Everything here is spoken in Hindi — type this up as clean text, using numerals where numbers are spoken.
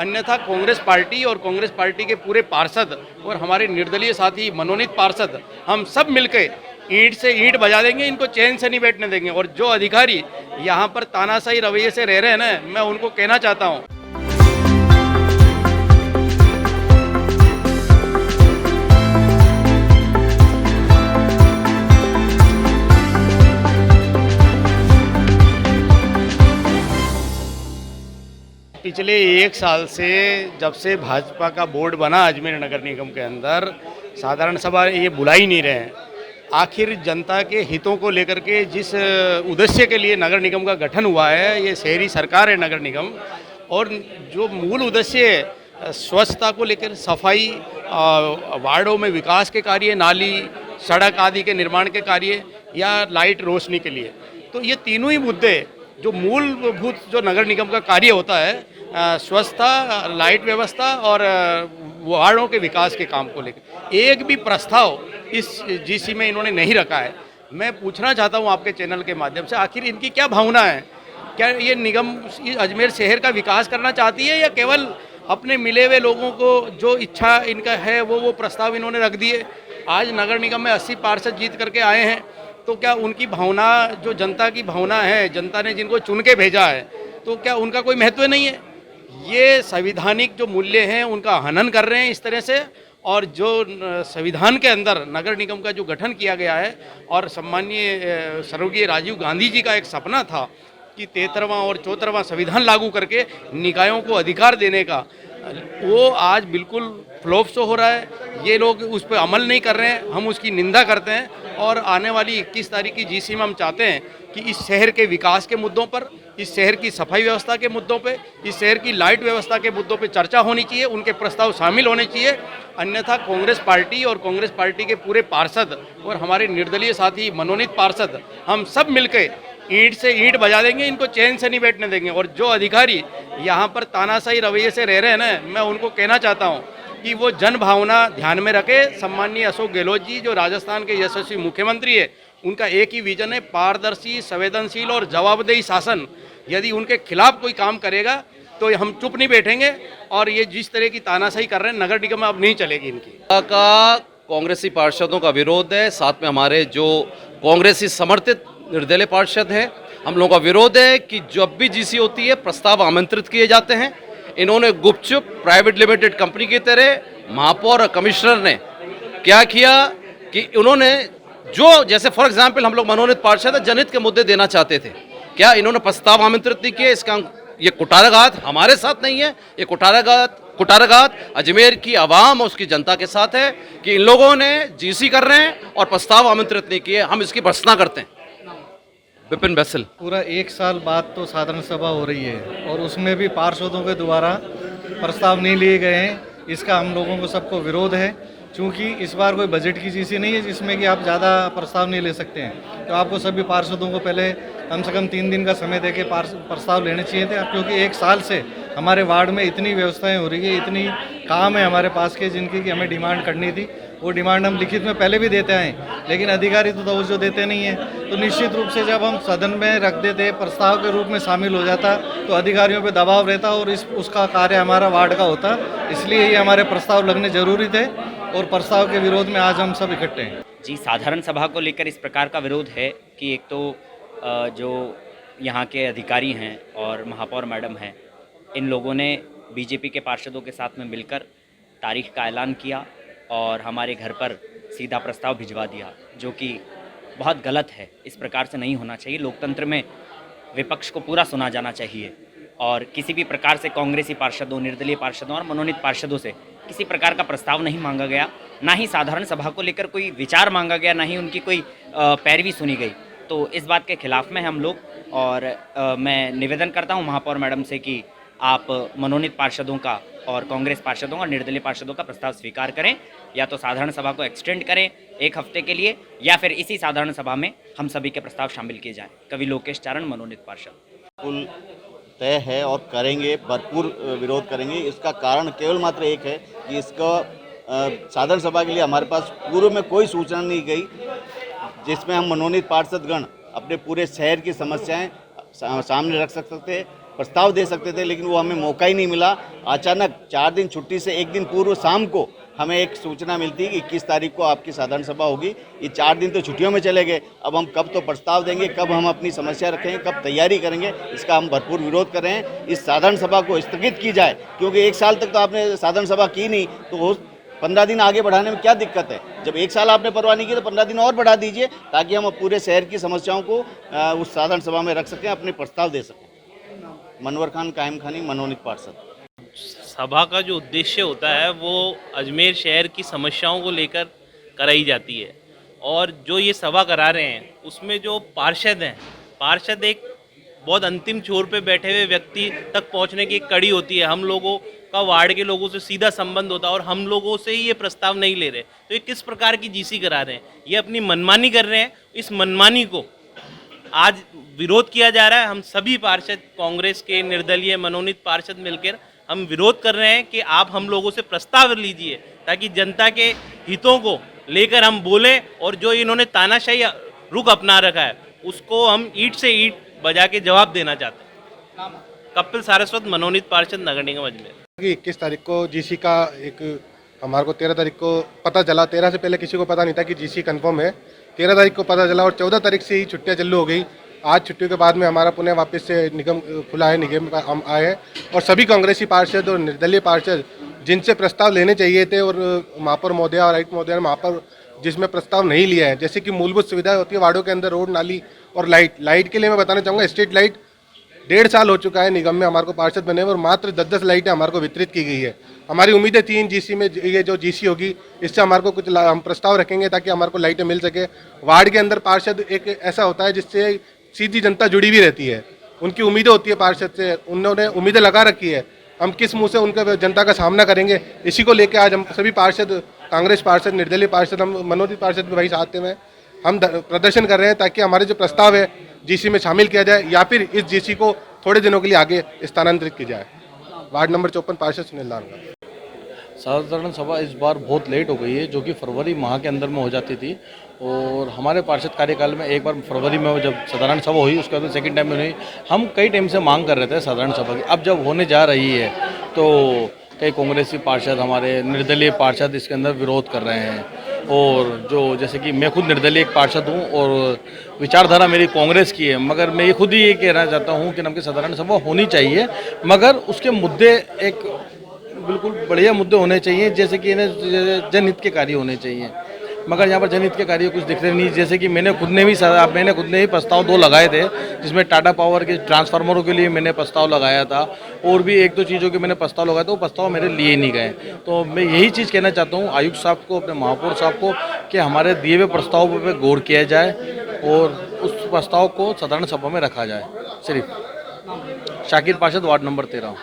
अन्यथा कांग्रेस पार्टी और कांग्रेस पार्टी के पूरे पार्षद और हमारे निर्दलीय साथी मनोनीत पार्षद हम सब मिलकर ईंट से ईंट बजा देंगे, इनको चैन से नहीं बैठने देंगे। और जो अधिकारी यहाँ पर तानाशाही रवैये से रह रहे हैं ना, मैं उनको कहना चाहता हूँ। पिछले एक साल से जब से भाजपा का बोर्ड बना अजमेर नगर निगम के अंदर, साधारण सभा ये बुला ही नहीं रहे हैं। आखिर जनता के हितों को लेकर के जिस उद्देश्य के लिए नगर निगम का गठन हुआ है, ये शहरी सरकार है नगर निगम, और जो मूल उद्देश्य है स्वच्छता को लेकर, सफाई, वार्डों में विकास के कार्य, नाली सड़क आदि के निर्माण के कार्य या लाइट रोशनी के लिए, तो ये तीनों ही मुद्दे जो मूलभूत जो नगर निगम का कार्य होता है, स्वच्छता, लाइट व्यवस्था और वार्डों के विकास के काम को लेकर, एक भी प्रस्ताव इस जीसी में इन्होंने नहीं रखा है। मैं पूछना चाहता हूं आपके चैनल के माध्यम से, आखिर इनकी क्या भावना है? क्या ये निगम अजमेर शहर का विकास करना चाहती है या केवल अपने मिले हुए लोगों को जो इच्छा इनका है वो प्रस्ताव इन्होंने रख दिए? आज नगर निगम में 80 पार्षद जीत करके आए हैं, तो क्या उनकी भावना, जो जनता की भावना है, जनता ने जिनको चुन के भेजा है, तो क्या उनका कोई महत्व नहीं है? ये संवैधानिक जो मूल्य हैं उनका हनन कर रहे हैं इस तरह से। और जो संविधान के अंदर नगर निगम का जो गठन किया गया है, और सम्माननीय स्वर्गीय राजीव गांधी जी का एक सपना था कि 33वां और 34वां संविधान लागू करके निकायों को अधिकार देने का, वो आज बिल्कुल फ्लॉप शो हो रहा है। ये लोग उस पर अमल नहीं कर रहे हैं, हम उसकी निंदा करते हैं। और आने वाली 21 तारीख की जीसी में हम चाहते हैं कि इस शहर के विकास के मुद्दों पर, इस शहर की सफाई व्यवस्था के मुद्दों पे, इस शहर की लाइट व्यवस्था के मुद्दों पे चर्चा होनी चाहिए, उनके प्रस्ताव शामिल होने चाहिए। अन्यथा कांग्रेस पार्टी और कांग्रेस पार्टी के पूरे पार्षद और हमारे निर्दलीय साथी मनोनीत पार्षद हम सब मिलकर ईंट से ईंट बजा देंगे, इनको चैन से नहीं बैठने देंगे। और जो अधिकारी यहाँ पर तानाशाही रवैये से रह रहे हैं ना, मैं उनको कहना चाहता हूँ कि वो जन भावना ध्यान में रखे। सम्माननीय अशोक गहलोत जी जो राजस्थान के यशस्वी मुख्यमंत्री है, उनका एक ही विजन है, पारदर्शी, संवेदनशील और जवाबदेही शासन। यदि उनके खिलाफ कोई काम करेगा तो हम चुप नहीं बैठेंगे। और ये जिस तरह की तानाशाही कर रहे हैं नगर निगम में, अब नहीं चलेगी इनकी। का कांग्रेसी पार्षदों का विरोध है, साथ में हमारे जो कांग्रेसी समर्थित निर्दलीय पार्षद हैं, हम लोगों का विरोध है कि जब भी जीसी होती है प्रस्ताव आमंत्रित किए जाते हैं। इन्होंने गुपचुप प्राइवेट लिमिटेड कंपनी की तरह महापौर और कमिश्नर ने क्या किया कि उन्होंने जो, जैसे फॉर एग्जांपल हम लोग मनोनीत पार्षद जनहित के मुद्दे देना चाहते थे, क्या इन्होंने प्रस्ताव आमंत्रित नहीं किए? इसका ये कुटाराघात हमारे साथ नहीं है, ये कुटाराघात अजमेर की आवाम और उसकी जनता के साथ है कि इन लोगों ने जीसी कर रहे हैं और प्रस्ताव आमंत्रित नहीं किए। हम इसकी भर्त्सना करते हैं। विपिन बैसल। पूरा एक साल बाद तो साधारण सभा हो रही है और उसमें भी पार्षदों के द्वारा प्रस्ताव नहीं लिए गए हैं। इसका हम लोगों को सबको विरोध है, क्योंकि इस बार कोई बजट की जीसी नहीं है जिसमें कि आप ज़्यादा प्रस्ताव नहीं ले सकते हैं। तो आपको सभी पार्षदों को पहले कम से कम 3 दिन का समय देके प्रस्ताव लेने चाहिए थे, क्योंकि एक साल से हमारे वार्ड में इतनी व्यवस्थाएं हो रही है, इतनी काम है हमारे पास के जिनकी कि हमें डिमांड करनी थी। वो डिमांड हम लिखित में पहले भी देते आए, लेकिन अधिकारी तो तवज्जो देते नहीं है। तो निश्चित रूप से जब हम सदन में रख देते, प्रस्ताव के रूप में शामिल हो जाता, तो अधिकारियों पे दबाव रहता और उसका कार्य हमारा वार्ड का होता। इसलिए ये हमारे प्रस्ताव लगने जरूरी थे और प्रस्ताव के विरोध में आज हम सब इकट्ठे हैं। जी, साधारण सभा को लेकर इस प्रकार का विरोध है कि एक तो जो यहाँ के अधिकारी हैं और महापौर मैडम हैं, इन लोगों ने बीजेपी के पार्षदों के साथ में मिलकर तारीख का ऐलान किया और हमारे घर पर सीधा प्रस्ताव भिजवा दिया, जो कि बहुत गलत है। इस प्रकार से नहीं होना चाहिए। लोकतंत्र में विपक्ष को पूरा सुना जाना चाहिए और किसी भी प्रकार से कांग्रेसी पार्षदों, निर्दलीय पार्षदों और मनोनीत पार्षदों से किसी प्रकार का प्रस्ताव नहीं मांगा गया, ना ही साधारण सभा को लेकर कोई विचार मांगा गया, ना ही उनकी कोई पैरवी सुनी गई। तो इस बात के खिलाफ में हम लोग, और मैं निवेदन करता हूं महापौर मैडम से कि आप मनोनीत पार्षदों का और कांग्रेस पार्षदों और निर्दलीय पार्षदों का प्रस्ताव स्वीकार करें, या तो साधारण सभा को एक्सटेंड करें 1 हफ्ते के लिए, या फिर इसी साधारण सभा में हम सभी के प्रस्ताव शामिल किए जाएं। कवि लोकेश चारण, मनोनीत पार्षद। कुल तय है और करेंगे, भरपूर विरोध करेंगे। इसका कारण केवल मात्र एक है कि इसका साधारण सभा के लिए हमारे पास पूर्व में कोई सूचना नहीं गई, जिसमें हम मनोनीत पार्षदगण अपने पूरे शहर की समस्याएं सामने रख सकते थे। प्रस्ताव दे सकते थे, लेकिन वो हमें मौका ही नहीं मिला। अचानक 4 दिन छुट्टी से 1 दिन पूर्व शाम को हमें एक सूचना मिलती है कि 21 तारीख को आपकी साधारण सभा होगी। ये 4 दिन तो छुट्टियों में चले गए, अब हम कब तो प्रस्ताव देंगे, कब हम अपनी समस्या रखेंगे, कब तैयारी करेंगे, इसका हम भरपूर विरोध कर रहे हैं। इस साधारण सभा को स्थगित की जाए, क्योंकि 1 साल तक तो आपने साधारण सभा की नहीं, तो 15 दिन आगे बढ़ाने में क्या दिक्कत है। जब 1 साल आपने परवाह नहीं की तो 15 दिन और बढ़ा दीजिए, ताकि हम पूरे शहर की समस्याओं को उस साधारण सभा में रख सकें, अपने प्रस्ताव दे सकें। मनवर खान, कायम खानी, मनोनीत पार्षद। सभा का जो उद्देश्य होता है वो अजमेर शहर की समस्याओं को लेकर कराई जाती है, और जो ये सभा करा रहे हैं उसमें जो पार्षद हैं, पार्षद एक बहुत अंतिम छोर पे बैठे हुए व्यक्ति तक पहुंचने की एक कड़ी होती है। हम लोगों का वार्ड के लोगों से सीधा संबंध होता है, और हम लोगों से ही ये प्रस्ताव नहीं ले रहे। तो ये किस प्रकार की जीसी करा रहे हैं, ये अपनी मनमानी कर रहे हैं। इस मनमानी को आज विरोध किया जा रहा है। हम सभी पार्षद, कांग्रेस के निर्दलीय मनोनीत पार्षद मिलकर हम विरोध कर रहे हैं कि आप हम लोगों से प्रस्ताव लीजिए, ताकि जनता के हितों को लेकर हम बोलें, और जो इन्होंने तानाशाही रुख अपना रखा है उसको हम ईंट से ईंट बजा के जवाब देना चाहते हैं। कपिल सारस्वत, मनोनीत पार्षद, नगर निगम अजमेर। 21 तारीख को जीसी का एक हमारे को 13 तारीख को पता चला। 13 से पहले किसी को पता नहीं था कि जीसी कंफर्म है। 13 तारीख को पता चला और 14 तारीख से ही छुट्टियां चालू हो गई। आज छुट्टियों के बाद में हमारा पुणे वापस से निगम खुला है, निगम में हम आए हैं, और सभी कांग्रेसी पार्षद और निर्दलीय पार्षद जिनसे प्रस्ताव लेने चाहिए थे, और महापौर महोदय और आयुक्त महोदय ने महापौर जिसमें प्रस्ताव नहीं लिया है, जैसे कि मूलभूत सुविधाएं होती है वार्डों के अंदर, रोड, नाली और लाइट के लिए मैं बताना चाहूँगा, स्ट्रीट लाइट 1.5 साल हो चुका है निगम में हमारे को पार्षद बने हुए, और मात्र 10-10 लाइटें हमारे को वितरित की गई है। हमारी उम्मीदें थी इन जीसी में, ये जो जीसी होगी इससे हमारे को कुछ हम प्रस्ताव रखेंगे ताकि हमारे को लाइटें मिल सके। वार्ड के अंदर पार्षद एक ऐसा होता है जिससे सीधी जनता जुड़ी भी रहती है, उनकी उम्मीदें होती है पार्षद से, उन्होंने उम्मीदें लगा रखी है। हम किस मुंह से उनके जनता का सामना करेंगे, इसी को लेकर आज हम सभी पार्षद, कांग्रेस पार्षद, निर्दलीय पार्षद, हम मनोनीत पार्षद भी भाई साथ में हम प्रदर्शन कर रहे हैं, ताकि हमारे जो प्रस्ताव है जीसी में शामिल किया जाए, या फिर इस जीसी को थोड़े दिनों के लिए आगे स्थानांतरित की जाए। वार्ड नंबर 54 पार्षद सुनील लालगढ़। साधारण सभा इस बार बहुत लेट हो गई है, जो कि फरवरी माह के अंदर में हो जाती थी, और हमारे पार्षद कार्यकाल में एक बार फरवरी में जब साधारण सभा हुई, उसके बाद सेकंड टाइम में हुई। हम कई टाइम से मांग कर रहे थे साधारण सभा की, अब जब होने जा रही है तो कई कांग्रेसी पार्षद, हमारे निर्दलीय पार्षद इसके अंदर विरोध कर रहे हैं। और जो जैसे कि मैं खुद निर्दलीय एक पार्षद हूँ और विचारधारा मेरी कांग्रेस की है, मगर मैं ये खुद ही ये कहना चाहता हूँ कि नम की साधारण सभा होनी चाहिए, मगर उसके मुद्दे एक बिल्कुल बढ़िया मुद्दे होने चाहिए, जैसे कि इन्हें जनहित के कार्य होने चाहिए, मगर यहाँ पर जनहित के कार्य कुछ दिख रहे नहीं। जैसे कि मैंने खुद ने ही प्रस्ताव 2 लगाए थे, जिसमें टाटा पावर के ट्रांसफार्मरों के लिए मैंने प्रस्ताव लगाया था, और भी 1-2 चीज़ों के मैंने प्रस्ताव लगाया था, वो प्रस्ताव मेरे लिए नहीं गए। तो मैं यही चीज़ कहना चाहता हूँ आयुक्त साहब को, अपने महापौर साहब को, कि हमारे दिए हुए प्रस्ताव पर गौर किया जाए और उस प्रस्ताव को साधारण सभा में रखा जाए। सिर्फ शाकिर पार्षद, वार्ड नंबर 13।